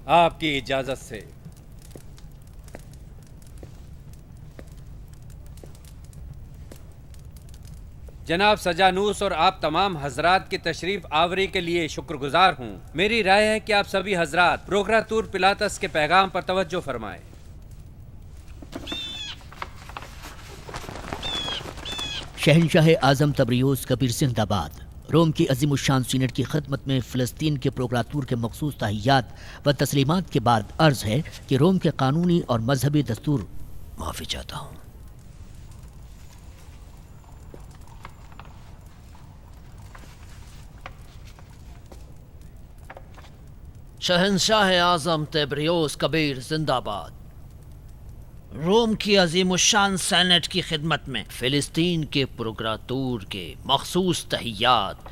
آپ کی اجازت سے۔ جناب سجانوس اور آپ تمام حضرات کی تشریف آوری کے لیے شکر گزار ہوں۔ میری رائے ہے کہ آپ سبھی حضرات پروکراتور پلاتس کے پیغام پر توجہ فرمائیں۔ شہنشاہ اعظم تبریوس کبیر زندہ باد۔ روم کی عظیم الشان سینٹ کی خدمت میں فلسطین کے پروکراتور کے مخصوص تحیات و تسلیمات کے بعد عرض ہے کہ روم کے قانونی اور مذہبی دستور معافی چاہتا ہوں۔ شہنشاہ اعظم تبریوس کبیر زندہ باد۔ روم کی عظیم الشان سینٹ کی خدمت میں فلسطین کے پروکراتور کے مخصوص تحیات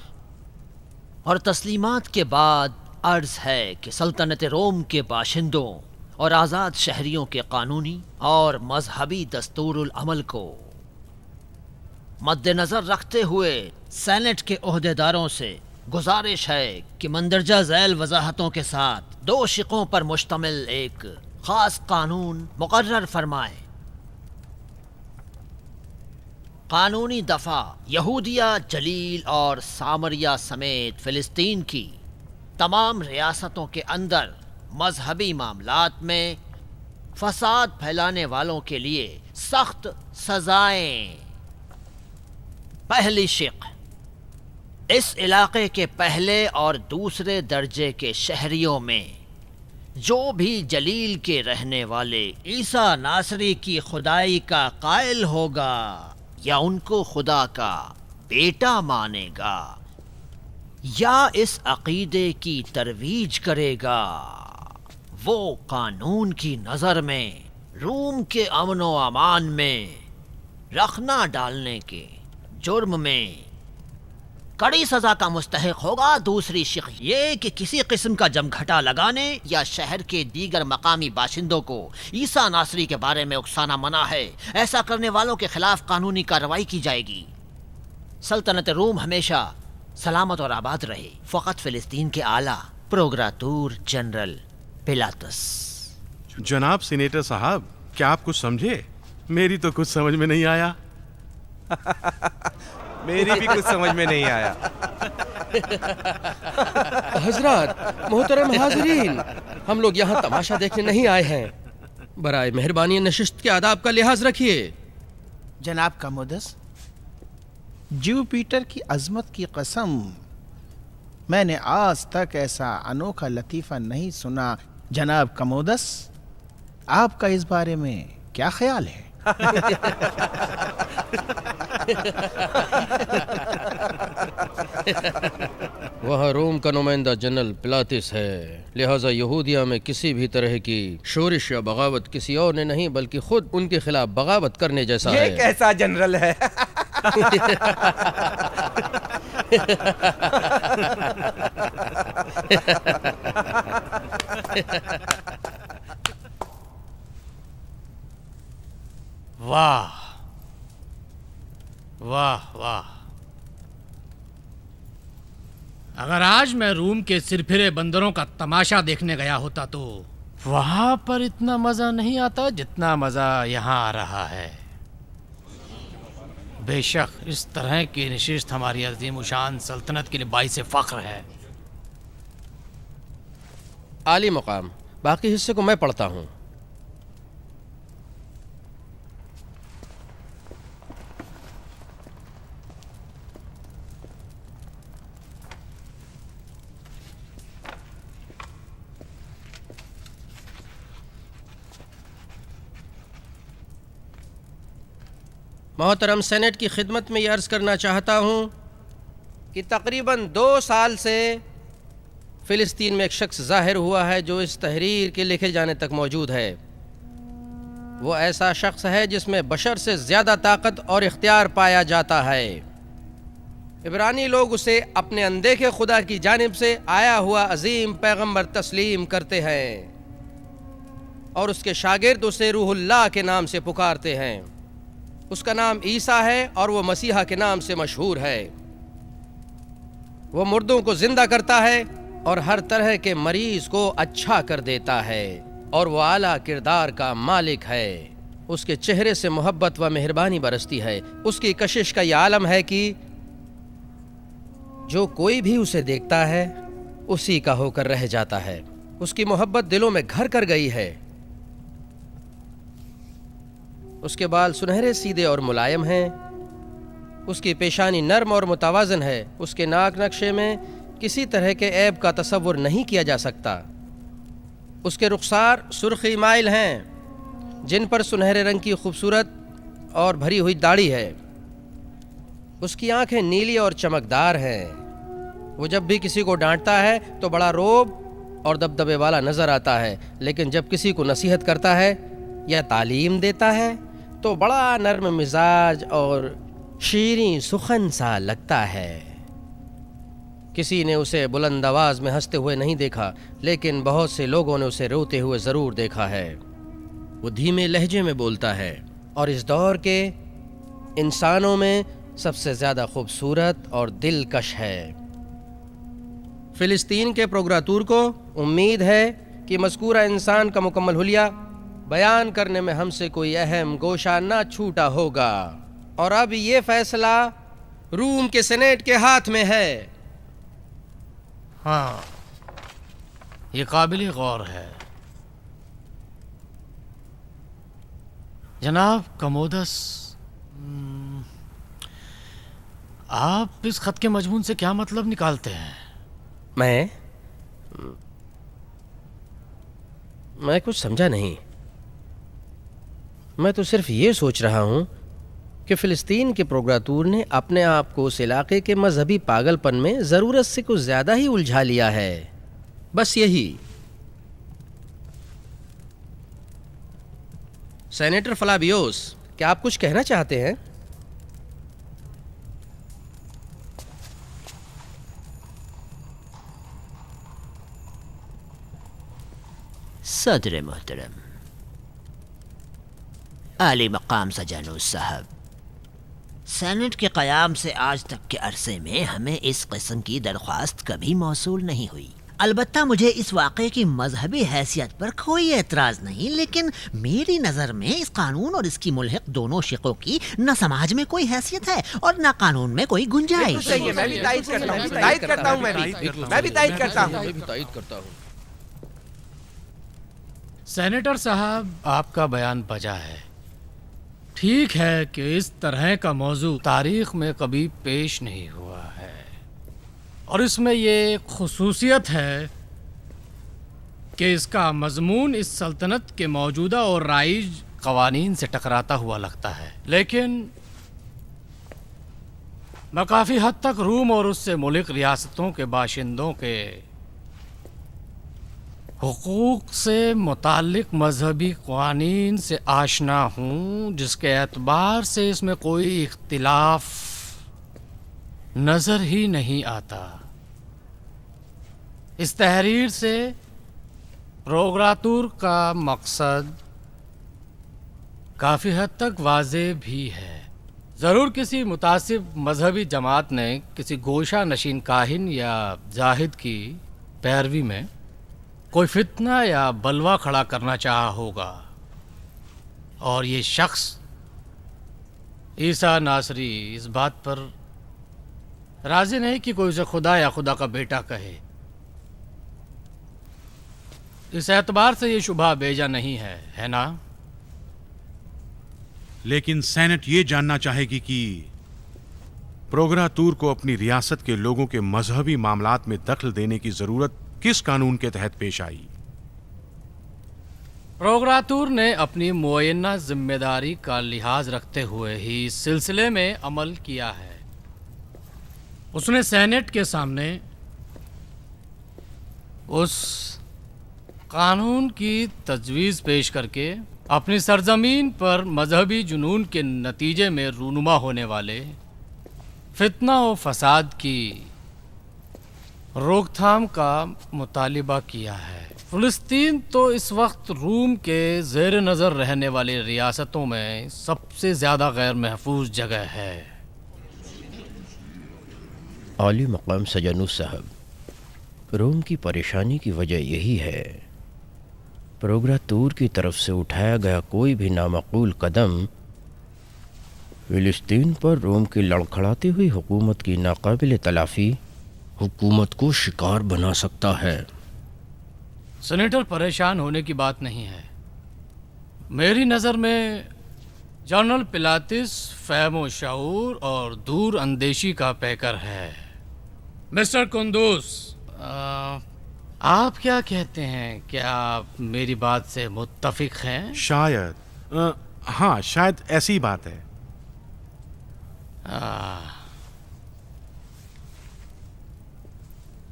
اور تسلیمات کے بعد عرض ہے کہ سلطنت روم کے باشندوں اور آزاد شہریوں کے قانونی اور مذہبی دستور العمل کو مد نظر رکھتے ہوئے سینٹ کے عہدیداروں سے گزارش ہے کہ مندرجہ ذیل وضاحتوں کے ساتھ 2 شقوں پر مشتمل ایک خاص قانون مقرر فرمائے۔ قانونی دفعہ یہودیہ جلیل اور سامریہ سمیت فلسطین کی تمام ریاستوں کے اندر مذہبی معاملات میں فساد پھیلانے والوں کے لیے سخت سزائیں۔ پہلی شق، اس علاقے کے پہلے اور دوسرے درجے کے شہریوں میں جو بھی جلیل کے رہنے والے عیسیٰ ناصری کی خدائی کا قائل ہوگا یا ان کو خدا کا بیٹا مانے گا یا اس عقیدے کی ترویج کرے گا، وہ قانون کی نظر میں روم کے امن و امان میں رخنہ ڈالنے کے جرم میں کڑی سزا کا مستحق ہوگا۔ دوسری شق یہ کہ کسی قسم کا جمگھٹا لگانے یا شہر کے دیگر مقامی باشندوں کو عیسیٰ ناصری کے بارے میں اکسانا منع ہے۔ ایسا کرنے والوں کے خلاف قانونی کارروائی کی جائے گی۔ سلطنت روم ہمیشہ سلامت اور آباد رہے۔ فقط فلسطین کے اعلیٰ پروکراتور جنرل پلاتس۔ جناب سینیٹر صاحب، کیا آپ کچھ سمجھے؟ میری تو کچھ سمجھ میں نہیں آیا۔ میری بھی کچھ سمجھ میں نہیں آیا۔ حضرات، محترم حاضرین، ہم لوگ یہاں تماشا دیکھنے نہیں آئے ہیں، برائے مہربانی نشست کے آداب کا لحاظ رکھیے۔ جناب کمودس، جوپیٹر کی عظمت کی قسم، میں نے آج تک ایسا انوکھا لطیفہ نہیں سنا۔ جناب کمودس، آپ کا اس بارے میں کیا خیال ہے؟ وہاں روم کا نمائندہ جنرل پلاتس ہے، لہٰذا یہودیہ میں کسی بھی طرح کی شورش یا بغاوت کسی اور نے نہیں بلکہ خود ان کے خلاف بغاوت کرنے جیسا ہے۔ یہ کیسا جنرل ہے؟ واہ واہ واہ! اگر آج میں روم کے سرپھرے بندروں کا تماشا دیکھنے گیا ہوتا تو وہاں پر اتنا مزہ نہیں آتا جتنا مزہ یہاں آ رہا ہے۔ بے شک اس طرح کی نشست ہماری عظیم الشان سلطنت کے لیے باعث فخر ہے۔ عالی مقام، باقی حصے کو میں پڑھتا ہوں۔ محترم سینٹ کی خدمت میں یہ عرض کرنا چاہتا ہوں کہ تقریباً 2 سال سے فلسطین میں ایک شخص ظاہر ہوا ہے جو اس تحریر کے لکھے جانے تک موجود ہے۔ وہ ایسا شخص ہے جس میں بشر سے زیادہ طاقت اور اختیار پایا جاتا ہے۔ عبرانی لوگ اسے اپنے اندیکھے خدا کی جانب سے آیا ہوا عظیم پیغمبر تسلیم کرتے ہیں اور اس کے شاگرد اسے روح اللہ کے نام سے پکارتے ہیں۔ اس کا نام عیسیٰ ہے اور وہ مسیحا کے نام سے مشہور ہے۔ وہ مردوں کو زندہ کرتا ہے اور ہر طرح کے مریض کو اچھا کر دیتا ہے اور وہ اعلیٰ کردار کا مالک ہے. اس کے چہرے سے محبت و مہربانی برستی ہے. اس کی کشش کا یہ عالم ہے کہ جو کوئی بھی اسے دیکھتا ہے اسی کا ہو کر رہ جاتا ہے. اس کی محبت دلوں میں گھر کر گئی ہے. اس کے بال سنہرے سیدھے اور ملائم ہیں. اس کی پیشانی نرم اور متوازن ہے. اس کے ناک نقشے میں کسی طرح کے عیب کا تصور نہیں کیا جا سکتا. اس کے رخسار سرخی مائل ہیں جن پر سنہرے رنگ کی خوبصورت اور بھری ہوئی داڑھی ہے. اس کی آنکھیں نیلی اور چمکدار ہیں. وہ جب بھی کسی کو ڈانٹتا ہے تو بڑا روب اور دبدبے والا نظر آتا ہے، لیکن جب کسی کو نصیحت کرتا ہے یا تعلیم دیتا ہے تو بڑا نرم مزاج اور شیریں سخن سا لگتا ہے. کسی نے اسے بلند آواز میں ہنستے ہوئے نہیں دیکھا، لیکن بہت سے لوگوں نے اسے روتے ہوئے ضرور دیکھا ہے. وہ دھیمے لہجے میں بولتا ہے اور اس دور کے انسانوں میں سب سے زیادہ خوبصورت اور دلکش ہے. فلسطین کے پروگراتور کو امید ہے کہ مذکورہ انسان کا مکمل حلیہ بیان کرنے میں ہم سے کوئی اہم گوشہ نہ چھوٹا ہوگا. اور اب یہ فیصلہ روم کے سینیٹ کے ہاتھ میں ہے. ہاں، یہ قابل غور ہے. جناب کمودس، آپ اس خط کے مضمون سے کیا مطلب نکالتے ہیں؟ میں کچھ سمجھا نہیں. میں تو صرف یہ سوچ رہا ہوں کہ فلسطین کے پروگراتور نے اپنے آپ کو اس علاقے کے مذہبی پاگل پن میں ضرورت سے کچھ زیادہ ہی الجھا لیا ہے. بس یہی. سینیٹر فلابیوس، کیا آپ کچھ کہنا چاہتے ہیں؟ صدر محترم، عالی مقام سجانوس صاحب، سینٹ کے قیام سے آج تک کے عرصے میں ہمیں اس قسم کی درخواست کبھی موصول نہیں ہوئی. البتہ مجھے اس واقعے کی مذہبی حیثیت پر کوئی اعتراض نہیں، لیکن میری نظر میں اس قانون اور اس کی ملحق دونوں شقوں کی نہ سماج میں کوئی حیثیت ہے اور نہ قانون میں کوئی گنجائش. صحیح ہے، میں بھی تائید کرتا ہوں. میں بھی تائید کرتا ہوں. سینیٹر صاحب، آپ کا بیان بجا ہے. ٹھیک ہے کہ اس طرح کا موضوع تاریخ میں کبھی پیش نہیں ہوا ہے، اور اس میں یہ خصوصیت ہے کہ اس کا مضمون اس سلطنت کے موجودہ اور رائج قوانین سے ٹکراتا ہوا لگتا ہے. لیکن میں کافی حد تک روم اور اس سے ملک ریاستوں کے باشندوں کے حقوق سے متعلق مذہبی قوانین سے آشنا ہوں، جس کے اعتبار سے اس میں کوئی اختلاف نظر ہی نہیں آتا. اس تحریر سے پروگراتور کا مقصد کافی حد تک واضح بھی ہے. ضرور کسی متعصب مذہبی جماعت نے کسی گوشہ نشین کاہن یا زاہد کی پیروی میں کوئی فتنہ یا بلوہ کھڑا کرنا چاہا ہوگا، اور یہ شخص عیسیٰ ناصری اس بات پر راضی نہیں کہ کوئی اسے خدا یا خدا کا بیٹا کہے. اس اعتبار سے یہ شبہ بیجا نہیں ہے نا؟ لیکن سینٹ یہ جاننا چاہے گی کہ پروگراتور کو اپنی ریاست کے لوگوں کے مذہبی معاملات میں دخل دینے کی ضرورت کس قانون کے تحت پیش آئی؟ پروگراتور نے اپنی معینہ ذمہ داری کا لحاظ رکھتے ہوئے ہی اس سلسلے میں عمل کیا ہے. اس نے سینٹ کے سامنے اس قانون کی تجویز پیش کر کے اپنی سرزمین پر مذہبی جنون کے نتیجے میں رونما ہونے والے فتنہ و فساد کی روک تھام کا مطالبہ کیا ہے. فلسطین تو اس وقت روم کے زیر نظر رہنے والی ریاستوں میں سب سے زیادہ غیر محفوظ جگہ ہے. عالی مقام سجانوس صاحب، روم کی پریشانی کی وجہ یہی ہے، پروگراتور کی طرف سے اٹھایا گیا کوئی بھی نامعقول قدم فلسطین پر روم کی لڑکھڑاتی ہوئی حکومت کی ناقابل تلافی حکومت کو شکار بنا سکتا ہے۔ سینیٹر پریشان ہونے کی بات نہیں ہے، میری نظر میں جنرل پلاتس فہم و شعور اور دور اندیشی کا پیکر ہے۔ مسٹر قندوس، آپ کیا کہتے ہیں؟ کیا آپ میری بات سے متفق ہیں؟ شاید ہاں، شاید ایسی بات ہے۔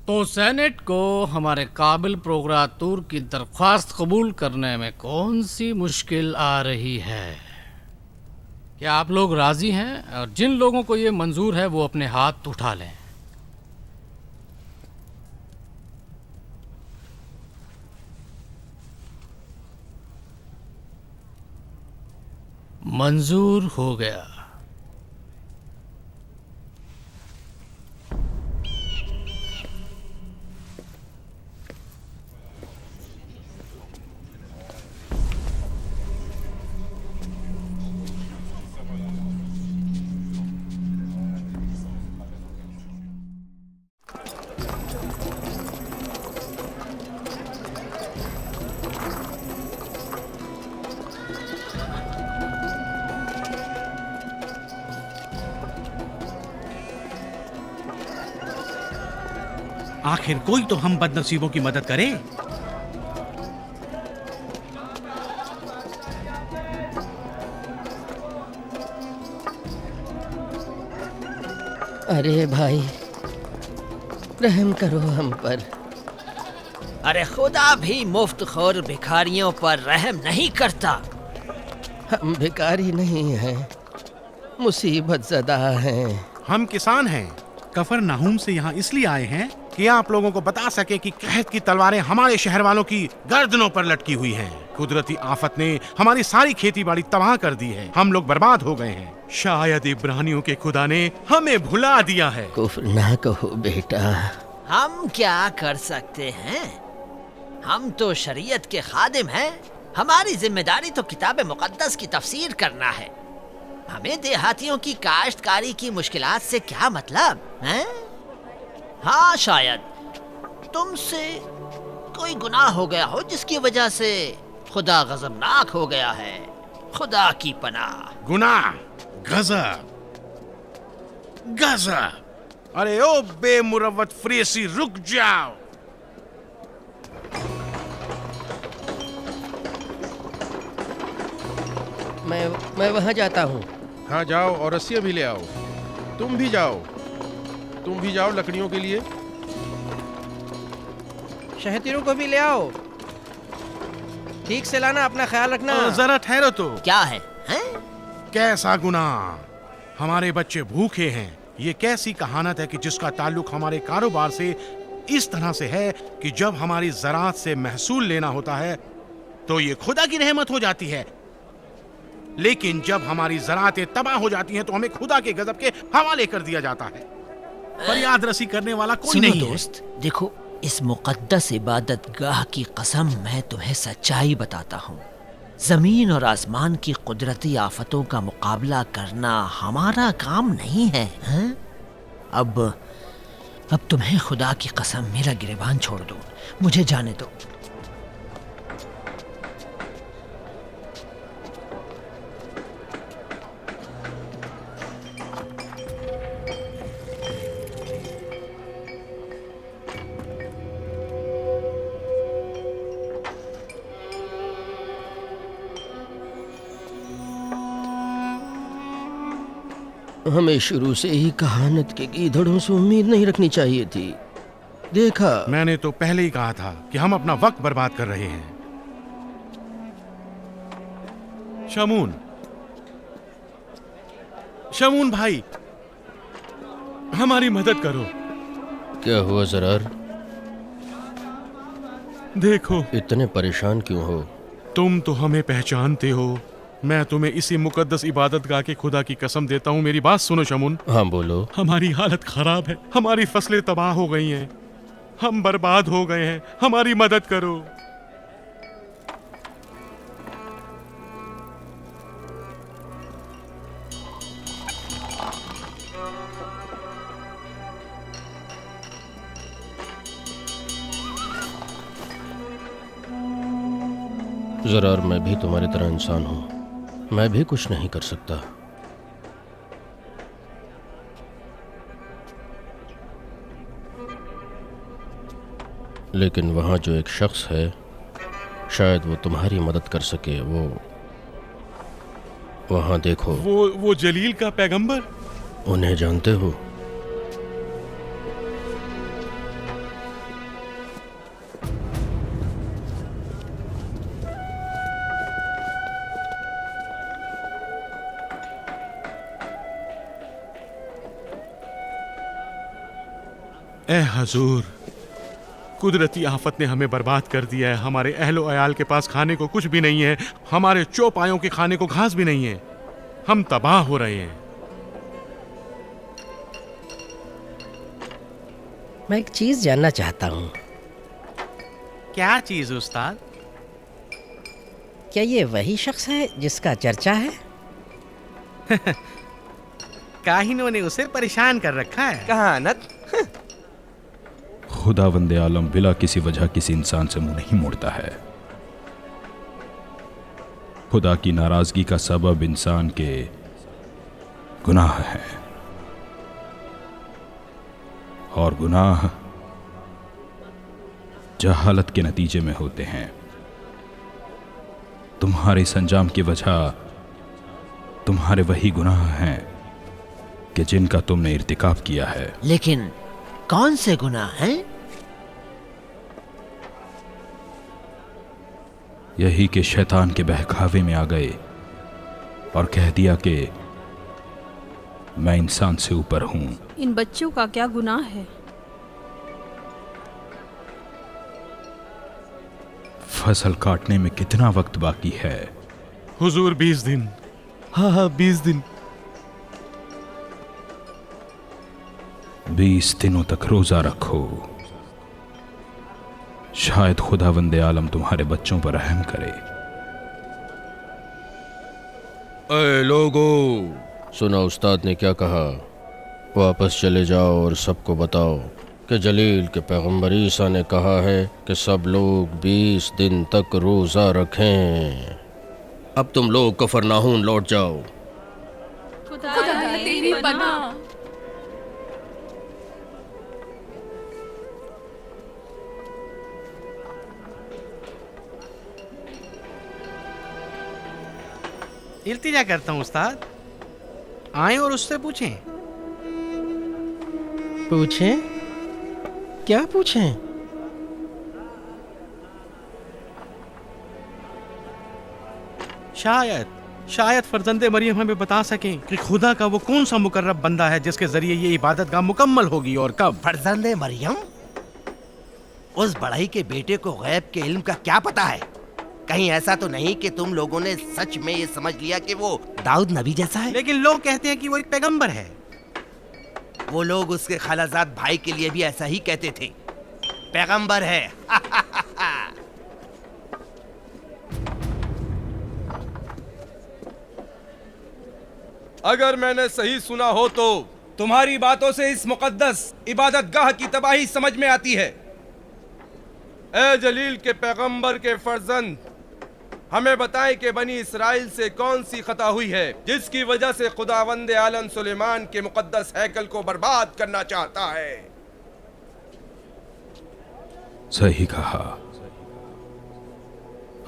تو سینٹ کو ہمارے قابل پروگراتور کی درخواست قبول کرنے میں کون سی مشکل آ رہی ہے؟ کیا آپ لوگ راضی ہیں؟ اور جن لوگوں کو یہ منظور ہے وہ اپنے ہاتھ اٹھا لیں۔ منظور ہو گیا۔ آخر کوئی تو ہم بد نصیبوں کی مدد کرے۔ ارے بھائی، رحم کرو ہم پر۔ ارے خدا بھی مفت خور بھکاریوں پر رحم نہیں کرتا۔ ہم بھکاری نہیں ہیں، مصیبت زدہ ہیں۔ ہم کسان ہیں، کفر نحوم سے یہاں اس لیے آئے ہیں کہ آپ لوگوں کو بتا سکے کہ قحط کی تلواریں ہمارے شہر والوں کی گردنوں پر لٹکی ہوئی ہیں۔ قدرتی آفت نے ہماری ساری کھیتی باڑی تباہ کر دی ہے، ہم لوگ برباد ہو گئے ہیں۔ شاید عبرانیوں کے خدا نے ہمیں بھلا دیا ہے۔ کفر نہ کہو بیٹا۔ ہم کیا کر سکتے ہیں؟ ہم تو شریعت کے خادم ہیں، ہماری ذمہ داری تو کتاب مقدس کی تفسیر کرنا ہے۔ ہمیں دیہاتیوں کی کاشتکاری کی مشکلات سے کیا مطلب ہے؟ ہاں، شاید تم سے کوئی گناہ ہو گیا ہو جس کی وجہ سے خدا غضبناک ہو گیا ہے۔ خدا کی پناہ۔ گناہ، غضب، ارے او بے مروت فریسی، رک جاؤ۔ میں وہاں جاتا ہوں۔ ہاں جاؤ، اور رسیاں بھی لے آؤ۔ تم بھی جاؤ لکڑیوں کے لیے۔ شہتیروں کو بھی لے آؤ، ٹھیک سے لانا، اپنا خیال رکھنا۔ ذرا ٹھہرو تو۔ کیا ہے؟ کیسا گناہ؟ ہمارے بچے بھوکے ہیں۔ یہ کیسی کہانت ہے کہ جس کا تعلق ہمارے کاروبار سے اس طرح سے ہے کہ جب ہماری زراعت سے محصول لینا ہوتا ہے تو یہ خدا کی رحمت ہو جاتی ہے، لیکن جب ہماری زراعتیں تباہ ہو جاتی ہیں تو ہمیں خدا کے غضب کے حوالے کر دیا جاتا ہے۔ فریاد رسی کرنے والا کوئی نہیں ہے۔ دوست دیکھو، اس مقدس عبادت گاہ کی قسم میں تمہیں سچائی بتاتا ہوں، زمین اور آسمان کی قدرتی آفتوں کا مقابلہ کرنا ہمارا کام نہیں ہے۔ اب تمہیں خدا کی قسم میرا گریبان چھوڑ دو، مجھے جانے دو۔ ہمیں شروع سے ہی کہانت کے گیدڑوں سے امید نہیں رکھنی چاہیے تھی۔ دیکھا، میں نے تو پہلے ہی کہا تھا کہ ہم اپنا وقت برباد کر رہے ہیں۔ شمون بھائی، ہماری مدد کرو۔ کیا ہوا زرار؟ دیکھو، اتنے پریشان کیوں ہو؟ تم تو ہمیں پہچانتے ہو، میں تمہیں اسی مقدس عبادت گاہ کے خدا کی قسم دیتا ہوں، میری بات سنو شمون۔ ہاں بولو۔ ہماری حالت خراب ہے، ہماری فصلیں تباہ ہو گئی ہیں، ہم برباد ہو گئے ہیں، ہماری مدد کرو۔ زرار، میں بھی تمہاری طرح انسان ہوں، میں بھی کچھ نہیں کر سکتا۔ لیکن وہاں جو ایک شخص ہے، شاید وہ تمہاری مدد کر سکے۔ وہ وہاں دیکھو۔ وہ جلیل کا پیغمبر؟ انہیں جانتے ہو؟ اے حضور، قدرتی آفت نے ہمیں برباد کر دیا ہے، ہمارے اہل و عیال کے پاس کھانے کو کچھ بھی نہیں ہے، ہمارے چوپایوں کے کھانے کو گھاس بھی نہیں ہے، ہم تباہ ہو رہے ہیں۔ میں ایک چیز جاننا چاہتا ہوں۔ کیا چیز استاد؟ کیا یہ وہی شخص ہے جس کا چرچا ہے؟ کاہنوں نے اسے پریشان کر رکھا ہے۔ کہانت۔ خداوند عالم بلا کسی وجہ کسی انسان سے منہ نہیں موڑتا ہے۔ خدا کی ناراضگی کا سبب انسان کے گناہ ہے، اور گناہ جہالت کے نتیجے میں ہوتے ہیں۔ تمہارے اس انجام کی وجہ تمہارے وہی گناہ ہیں کہ جن کا تم نے ارتکاب کیا ہے۔ لیکن کون سے گناہ ہیں؟ یہی کہ شیطان کے بہکاوے میں آ گئے اور کہہ دیا کہ میں انسان سے اوپر ہوں۔ ان بچوں کا کیا گناہ ہے؟ فصل کاٹنے میں کتنا وقت باقی ہے؟ حضور 20 دن۔ ہاں 20 دن۔ 20 دنوں تک روزہ رکھو، شاید خداوند عالم تمہارے بچوں پر رحم کرے۔ اے لوگو، سنا استاد نے کیا کہا؟ واپس چلے جاؤ اور سب کو بتاؤ کہ جلیل کے پیغمبر عیسیٰ نے کہا ہے کہ سب لوگ 20 دن تک روزہ رکھیں۔ اب تم لوگ کفرناہون لوٹ جاؤ۔ خدا تیری پناہ۔ التجا کرتا ہوں استاد، آئیں اور اس سے پوچھیں۔ پوچھیں؟ کیا پوچھیں؟ شاید فرزند مریم ہمیں بتا سکیں کہ خدا کا وہ کون سا مقرب بندہ ہے جس کے ذریعے یہ عبادت گاہ مکمل ہوگی اور کب۔ فرزند مریم؟ اس بڑھئی کے بیٹے کو غیب کے علم کا کیا پتا ہے؟ کہیں ایسا تو نہیں کہ تم لوگوں نے سچ میں یہ سمجھ لیا کہ وہ داؤد نبی جیسا ہے؟ لیکن لوگ کہتے ہیں کہ وہ ایک پیغمبر ہے۔ وہ لوگ اس کے خالازاد بھائی کے لیے بھی ایسا ہی کہتے تھے، پیغمبر ہے۔ اگر میں نے صحیح سنا ہو تو تمہاری باتوں سے اس مقدس عبادت گاہ کی تباہی سمجھ میں آتی ہے۔ اے جلیل کے پیغمبر کے فرزند، ہمیں بتائیں کہ بنی اسرائیل سے کون سی خطا ہوئی ہے جس کی وجہ سے خداوند عالم سلیمان کے مقدس ہیکل کو برباد کرنا چاہتا ہے۔ صحیح کہا۔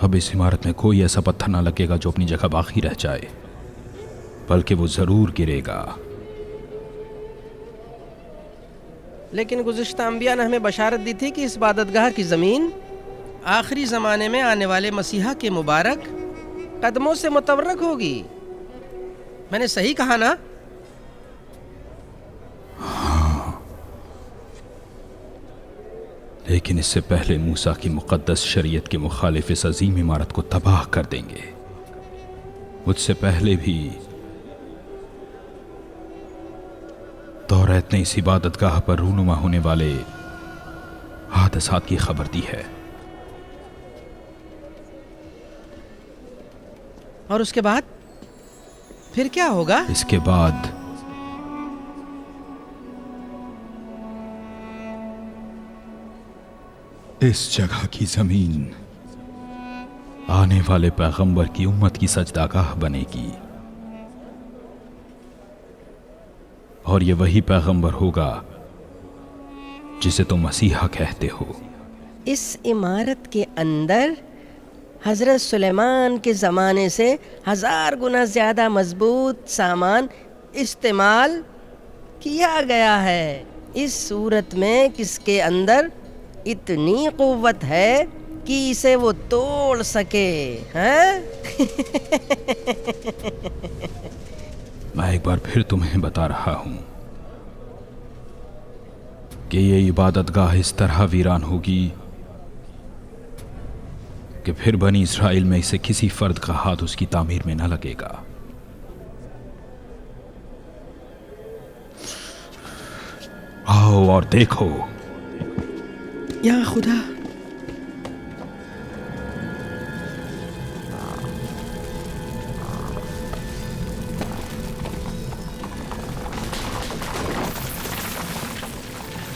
اب اس عمارت میں کوئی ایسا پتھر نہ لگے گا جو اپنی جگہ باقی رہ جائے، بلکہ وہ ضرور گرے گا۔ لیکن گزشتہ انبیاء نے ہمیں بشارت دی تھی کہ اس عبادت گاہ کی زمین آخری زمانے میں آنے والے مسیحا کے مبارک قدموں سے متورک ہوگی۔ میں نے صحیح کہا نا؟ ہاں، لیکن اس سے پہلے موسیٰ کی مقدس شریعت کے مخالف اس عظیم عمارت کو تباہ کر دیں گے۔ مجھ سے پہلے بھی توریت نے اس عبادت گاہ پر رونما ہونے والے حادثات کی خبر دی ہے۔ اور اس کے بعد پھر کیا ہوگا؟ اس کے بعد اس جگہ کی زمین آنے والے پیغمبر کی امت کی سجدہ گاہ بنے گی، اور یہ وہی پیغمبر ہوگا جسے تم مسیحا کہتے ہو۔ اس عمارت کے اندر حضرت سلیمان کے زمانے سے 1000 گنا زیادہ مضبوط سامان استعمال کیا گیا ہے۔ اس صورت میں کس کے اندر اتنی قوت ہے کہ اسے وہ توڑ سکے؟ میں ایک بار پھر تمہیں بتا رہا ہوں کہ یہ عبادت گاہ اس طرح ویران ہوگی کہ پھر بنی اسرائیل میں سے کسی فرد کا ہاتھ اس کی تعمیر میں نہ لگے گا۔ آؤ اور دیکھو۔ یا خدا،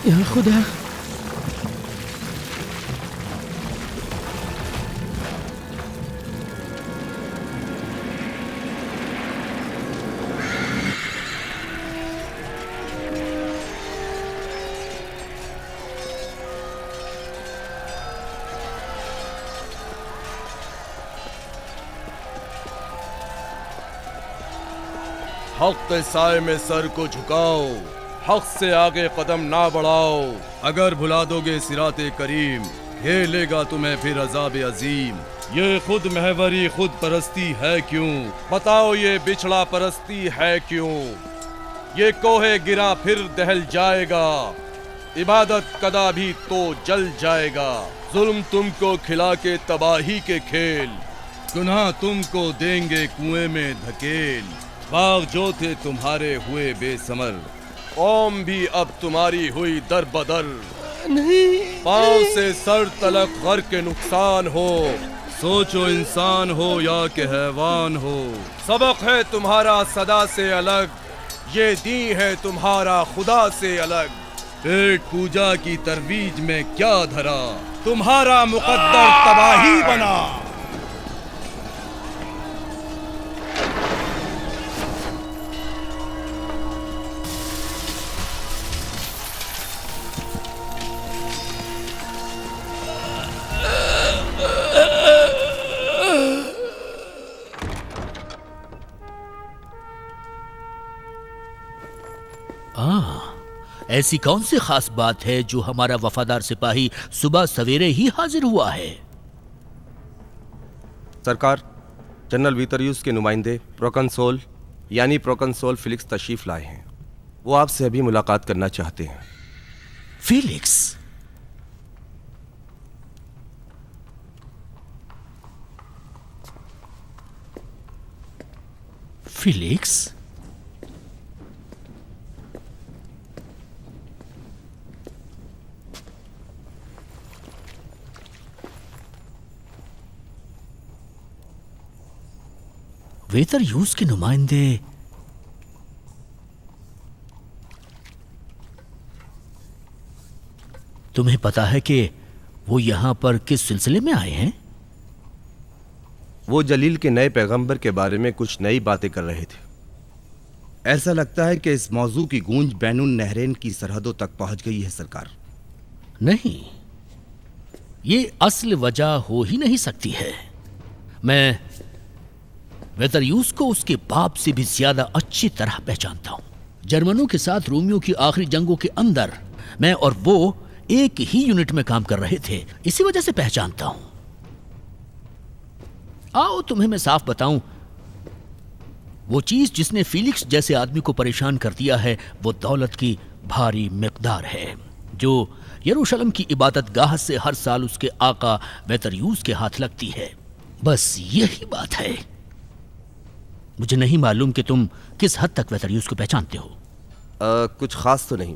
یا خدا، حق کے سائے میں سر کو جھکاؤ، حق سے آگے قدم نہ بڑھاؤ۔ اگر بھلا دو گے صراط کریم، گھیلے گا تمہیں پھر عذاب عظیم۔ یہ خود محوری خود پرستی ہے کیوں؟ بتاؤ یہ بچھڑا پرستی ہے کیوں؟ یہ کوہ گرا پھر دہل جائے گا، عبادت کدا بھی تو جل جائے گا۔ ظلم تم کو کھلا کے تباہی کے کھیل، گناہ تم کو دیں گے کنویں میں دھکیل۔ باغ جو تھے تمہارے ہوئے بے ثمر، قوم بھی اب تمہاری ہوئی در بدر۔ پاؤں سے سر تلک غرق کے نقصان ہو، سوچو انسان ہو یا کہ حیوان ہو۔ سبق ہے تمہارا صدا سے الگ، یہ دین ہے تمہارا خدا سے الگ۔ پیٹ پوجا کی ترویج میں کیا دھرا، تمہارا مقدر تباہی بنا۔ ایسی کون سی خاص بات ہے جو ہمارا وفادار سپاہی صبح سویرے ہی حاضر ہوا ہے؟ سرکار، جنرل ویتریوس کے نمائندے پروکنسول یعنی پروکنسول فیلکس تشریف لائے ہیں۔ وہ آپ سے ابھی ملاقات کرنا چاہتے ہیں۔ فیلکس؟ فیلکس؟ ویتریوس کے نمائندے تمہیں پتا ہے کہ وہ یہاں پر کس سلسلے میں آئے ہیں؟ وہ جلیل کے نئے پیغمبر کے بارے میں کچھ نئی باتیں کر رہے تھے۔ ایسا لگتا ہے کہ اس موضوع کی گونج بین النہرین کی سرحدوں تک پہنچ گئی ہے سرکار۔ نہیں، یہ اصل وجہ ہو ہی نہیں سکتی ہے۔ میں ویتریوس کو اس کے باپ سے بھی زیادہ اچھی طرح پہچانتا ہوں۔ جرمنوں کے ساتھ رومیوں کی آخری جنگوں کے اندر میں اور وہ ایک ہی یونٹ میں کام کر رہے تھے، اسی وجہ سے پہچانتا ہوں۔ آؤ تمہیں میں صاف بتاؤں، وہ چیز جس نے فیلکس جیسے آدمی کو پریشان کر دیا ہے وہ دولت کی بھاری مقدار ہے جو یروشلم کی عبادت گاہ سے ہر سال اس کے آقا ویتریوس کے ہاتھ لگتی ہے۔ بس یہی بات ہے۔ مجھے نہیں معلوم کہ تم کس حد تک ویتریوس کو پہچانتے ہو۔ کچھ خاص تو نہیں،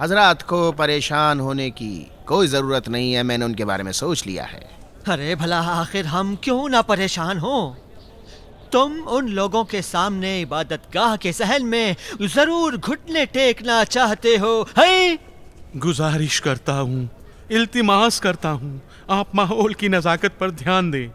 حضرات کو پریشان ہونے کی کوئی ضرورت نہیں ہے، میں نے ان کے بارے میں سوچ لیا ہے۔ ارے بھلا آخر ہم کیوں نہ پریشان ہوں؟ تم ان لوگوں کے سامنے عبادت گاہ کے صحن میں ضرور گھٹنے ٹیکنا چاہتے ہو، ہے؟ گزارش کرتا ہوں، التماس کرتا ہوں، آپ ماحول کی نزاکت پر دھیان دیں۔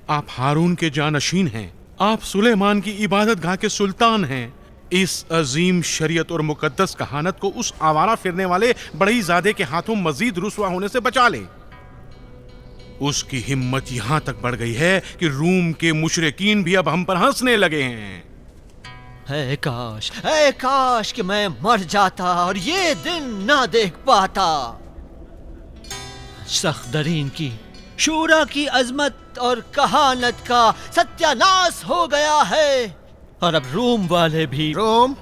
آپ ہارون کے جانشین ہیں، آپ سلیمان کی عبادت گاہ کے سلطان ہیں۔ اس عظیم شریعت اور مقدس کہانت کو اس آوارہ پھرنے والے بڑی زادے کے ہاتھوں مزید رسوا ہونے سے بچا لیں۔ اس کی ہمت یہاں تک بڑھ گئی ہے کہ روم کے مشرکین بھی اب ہم پر ہنسنے لگے ہیں۔ اے کاش کہ میں مر جاتا اور یہ دن نہ دیکھ پاتا۔ سخدرین کی شورا کی عظمت اور کہانت کا ستیہ ناس ہو گیا ہے، اور اب روم والے بھی۔ روم؟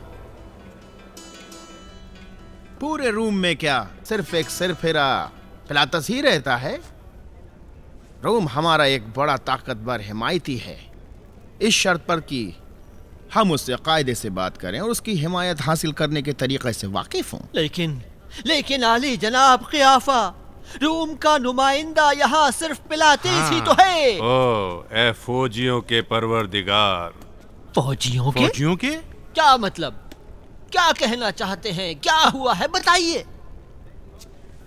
پورے روم میں کیا صرف ایک سرفرا پلاتس ہی رہتا ہے؟ روم ہمارا ایک بڑا طاقتور حمایتی ہے، اس شرط پر کہ ہم اس سے قاعدے سے بات کریں اور اس کی حمایت حاصل کرنے کے طریقے سے واقف ہوں۔ لیکن عالی جناب قیافہ، روم کا نمائندہ یہاں صرف پلاتیس ہی تو ہے۔ اے فوجیوں کے پروردگار۔ فوجیوں کے؟ کیا مطلب؟ کیا کہنا چاہتے ہیں؟ کیا ہوا ہے بتائیے۔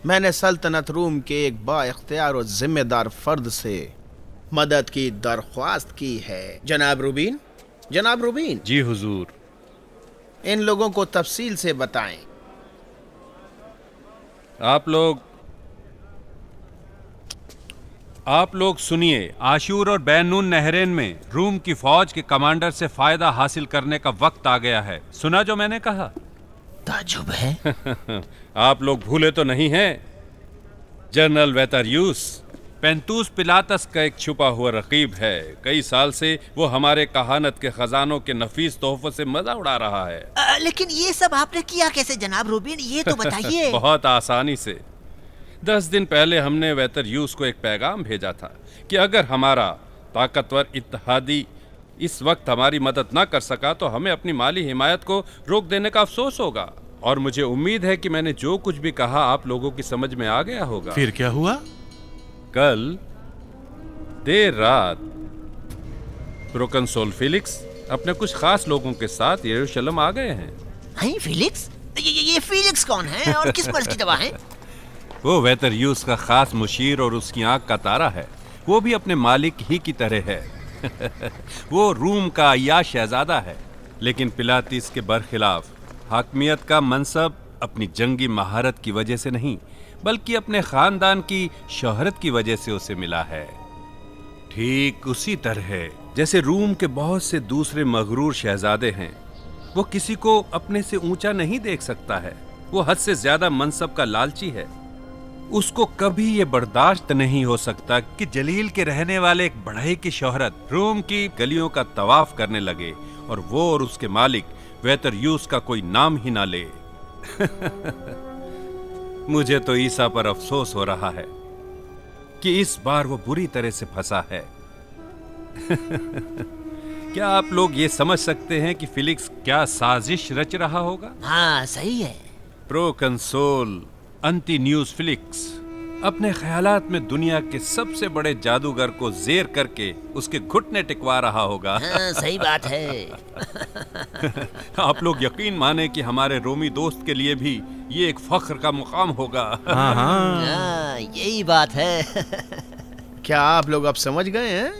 میں نے سلطنت روم کے ایک با اختیار و ذمہ دار فرد سے مدد کی درخواست کی ہے۔ جناب روبین، جناب روبین۔ جی حضور۔ ان لوگوں کو تفصیل سے بتائیں۔ آپ لوگ سنیے، عاشور اور بین النہرین میں روم کی فوج کے کمانڈر سے فائدہ حاصل کرنے کا وقت آ گیا ہے۔ سنا جو میں نے کہا؟ تعجب ہے۔ آپ لوگ بھولے تو نہیں ہیں؟ جنرل ویتریوس پینتوس پلاتس کا ایک چھپا ہوا رقیب ہے۔ کئی سال سے وہ ہمارے کہانت کے خزانوں کے نفیس تحفوں سے مزہ اڑا رہا ہے۔ لیکن یہ سب آپ نے کیا کیسے جناب روبین؟ یہ تو بتائیے۔ بہت آسانی سے۔ 10 دن پہلے ہم نے ویتریوس کو ایک پیغام بھیجا تھا کہ اگر ہمارا طاقتور اتحادی اس وقت ہماری مدد نہ کر سکا تو ہمیں اپنی مالی حمایت کو روک دینے کا افسوس ہوگا، اور مجھے امید ہے کہ میں نے جو کچھ بھی کہا آپ لوگوں کی سمجھ میں آ گیا ہوگا۔ پھر کیا ہوا؟ کل دیر رات پروکنسول فیلکس اپنے کچھ خاص لوگوں کے ساتھ یروشلم آ گئے ہیں۔ فیلکس؟ یہ فیلکس کون ہے اور کس مرض کی دوا ہے؟ وہ ویتریوس کا خاص مشیر اور اس کی آنکھ کا تارا ہے۔ وہ بھی اپنے مالک ہی کی طرح ہے۔ وہ روم کا عیاش شہزادہ ہے، لیکن پلاتیس کے برخلاف حاکمیت کا منصب اپنی جنگی مہارت کی وجہ سے نہیں بلکہ اپنے خاندان کی شہرت کی وجہ سے اسے ملا ہے۔ ٹھیک اسی طرح جیسے روم کے بہت سے دوسرے مغرور شہزادے ہیں، وہ کسی کو اپنے سے اونچا نہیں دیکھ سکتا ہے۔ وہ حد سے زیادہ منصب کا لالچی ہے۔ اس کو کبھی یہ برداشت نہیں ہو سکتا کہ جلیل کے رہنے والے ایک بڑھئی کی شہرت روم کی گلیوں کا طواف کرنے لگے اور وہ اور اس کے مالک ویتریوس کا کوئی نام ہی نہ لے۔ مجھے تو عیسیٰ پر افسوس ہو رہا ہے کہ اس بار وہ بری طرح سے پھنسا ہے۔ کیا آپ لوگ یہ سمجھ سکتے ہیں کہ فیلکس کیا سازش رچ رہا ہوگا؟ ہاں صحیح ہے۔ پرو کنسول انتی نیوز فیلکس اپنے خیالات میں دنیا کے سب سے بڑے جادوگر کو زیر کر کے اس کے گھٹنے ٹکوا رہا ہوگا۔ ہاں صحیح بات ہے۔ آپ لوگ یقین مانیں کہ ہمارے رومی دوست کے لیے بھی یہ ایک فخر کا مقام ہوگا۔ ہاں یہی بات ہے۔ کیا آپ لوگ اب سمجھ گئے ہیں؟